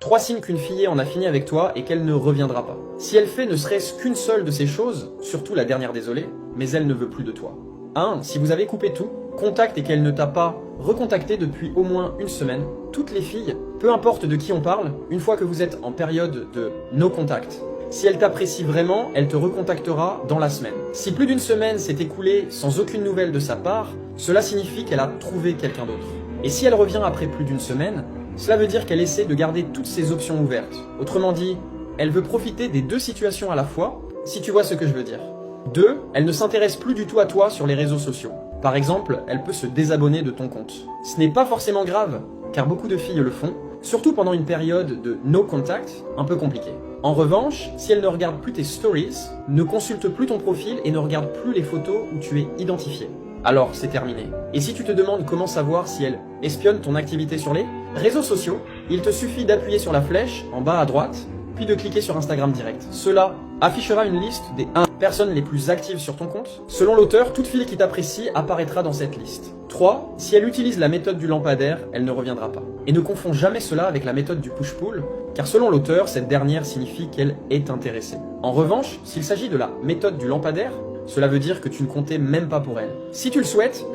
3 signes qu'une fille en a fini avec toi et qu'elle ne reviendra pas. Si elle fait ne serait-ce qu'une seule de ces choses, surtout la dernière désolée, mais elle ne veut plus de toi. 1. Si vous avez coupé tout, contact et qu'elle ne t'a pas recontacté depuis au moins une semaine, toutes les filles, peu importe de qui on parle, une fois que vous êtes en période de no contact, si elle t'apprécie vraiment, elle te recontactera dans la semaine. Si plus d'une semaine s'est écoulée sans aucune nouvelle de sa part, cela signifie qu'elle a trouvé quelqu'un d'autre. Et si elle revient après plus d'une semaine, cela veut dire qu'elle essaie de garder toutes ses options ouvertes. Autrement dit, elle veut profiter des deux situations à la fois, si tu vois ce que je veux dire. 2. Elle ne s'intéresse plus du tout à toi sur les réseaux sociaux. Par exemple, elle peut se désabonner de ton compte. Ce n'est pas forcément grave, car beaucoup de filles le font, surtout pendant une période de no contact un peu compliquée. En revanche, si elle ne regarde plus tes stories, ne consulte plus ton profil et ne regarde plus les photos où tu es identifié, alors c'est terminé. Et si tu te demandes comment savoir si elle espionne ton activité sur les réseaux sociaux, il te suffit d'appuyer sur la flèche en bas à droite, puis de cliquer sur Instagram direct. Cela affichera une liste des 1 personnes les plus actives sur ton compte. Selon l'auteur, toute fille qui t'apprécie apparaîtra dans cette liste. 3. Si elle utilise la méthode du lampadaire, elle ne reviendra pas. Et ne confonds jamais cela avec la méthode du push-pull, car selon l'auteur, cette dernière signifie qu'elle est intéressée. En revanche, s'il s'agit de la méthode du lampadaire, cela veut dire que tu ne comptais même pas pour elle. Si tu le souhaites,